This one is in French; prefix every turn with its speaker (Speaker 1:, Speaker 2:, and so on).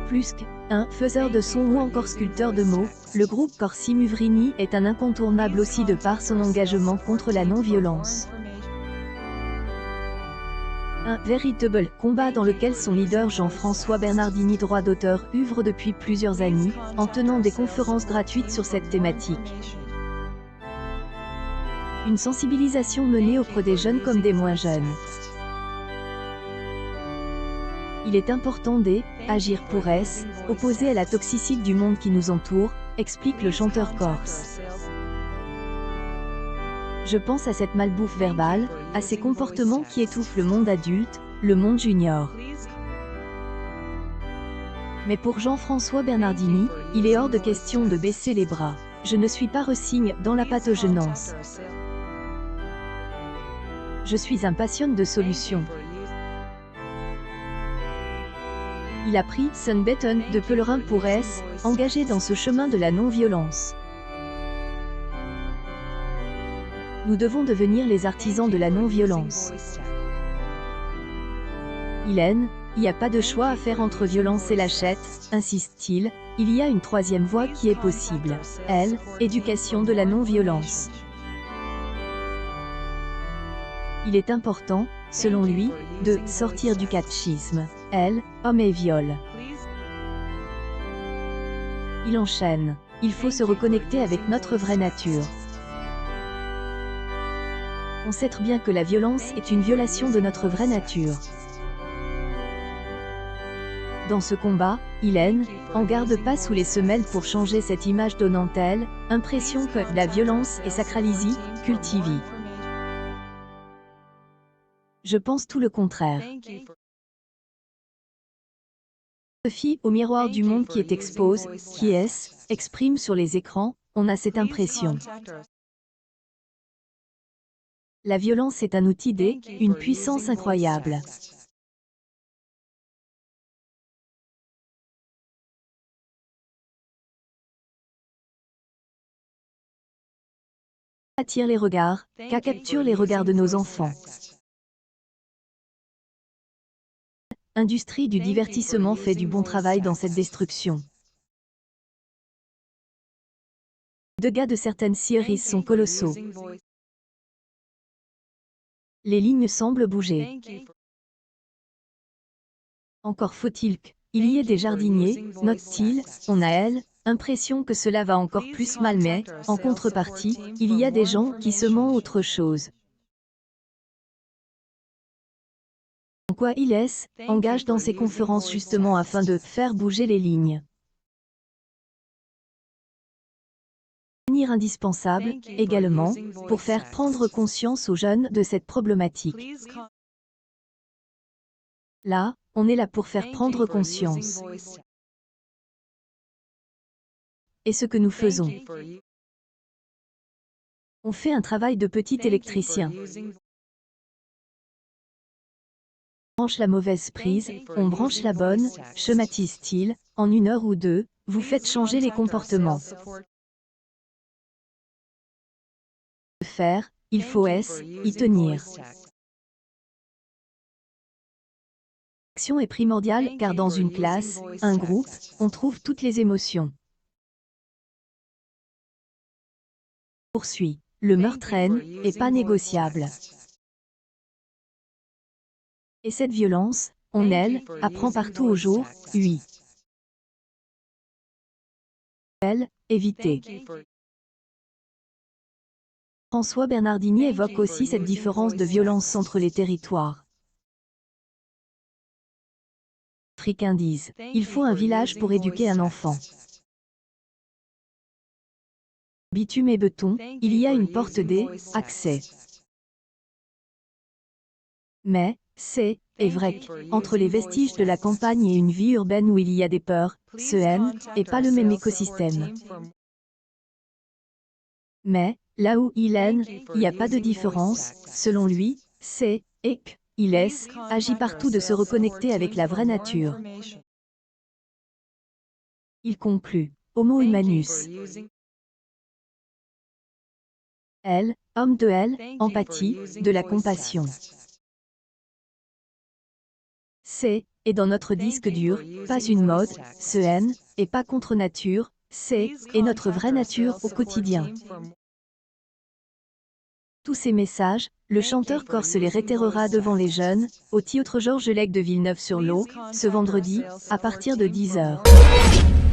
Speaker 1: Plus qu'un faiseur de son ou encore sculpteur de mots, le groupe Corsi Muvrini est un incontournable aussi de par son engagement contre la non-violence. Un véritable combat dans lequel son leader Jean-François Bernardini, droit d'auteur, œuvre depuis plusieurs années, en tenant des conférences gratuites sur cette thématique. Une sensibilisation menée auprès des jeunes comme des moins jeunes. Il est important d'agir pour opposer à la toxicité du monde qui nous entoure, explique le chanteur corse. Je pense à cette malbouffe verbale, à ces comportements qui étouffent le monde adulte, le monde junior. Mais pour Jean-François Bernardini, il est hors de question de baisser les bras. Je ne suis pas resigne dans la pathogénance. Je suis un passionné de solutions. Il a pris son bâton de pèlerin pour engagé dans ce chemin de la non-violence. Nous devons devenir les artisans de la non-violence. Il n'y a pas de choix à faire entre violence et lâchette, insiste-t-il, il y a une troisième voie qui est possible. Éducation de la non-violence. Il est important, selon lui, de sortir du catéchisme. Homme et viol. Il enchaîne. Il faut se reconnecter avec notre vraie nature. On sait très bien que la violence est une violation de notre vraie nature. Dans ce combat, en garde pas sous les semelles pour changer cette image donnant-elle, impression que la violence est sacralisée, cultivée. Je pense tout le contraire. Sophie, au miroir du monde qui est expose, qui exprime sur les écrans, on a cette impression. La violence est un outil une puissance incroyable. Attire les regards, capture les regards de nos enfants. Industrie du divertissement fait du bon travail dans cette destruction. Les dégâts de certaines séries sont colossaux. Les lignes semblent bouger. Encore faut-il qu'il y ait des jardiniers, note-t-il, on a impression que cela va encore plus mal mais, en contrepartie, il y a des gens qui se mentent autre chose. En quoi il engage dans ses conférences justement afin de faire bouger les lignes. Devenir indispensable, également, pour faire prendre conscience aux jeunes de cette problématique. Là, on est là pour faire prendre conscience. Et ce que nous faisons. On fait un travail de petit électricien. On branche la mauvaise prise, on branche la bonne, schématise-t-il, en 1 heure ou 2, vous faites changer les comportements. Faire, il faut y tenir. L'action est primordiale car dans une classe, un groupe, on trouve toutes les émotions. Poursuit. Le meurtre est pas négociable. Et cette violence, on apprend partout au jour, oui. Éviter. François Bernardini évoque aussi cette différence de violence entre les territoires. Les Africains disent, il faut un village pour éduquer un enfant. Bitume et béton, il y a une porte d'accès. Mais, c'est vrai qu'entre les vestiges de la campagne et une vie urbaine où il y a des peurs, ce est pas le même écosystème. Mais, là où il n'y a pas de différence, selon lui, c'est qu'il agit partout de se reconnecter avec la vraie nature. Il conclut, Homo humanus. Homme de empathie, de la compassion. C'est et dans notre disque dur, pas une mode, ce N, et pas contre nature, c'est, et notre vraie nature au quotidien. Tous ces messages, le chanteur corse les réitérera devant les jeunes, au Théâtre Georges Lec de Villeneuve-sur-Lot, ce vendredi, à partir de 10 h.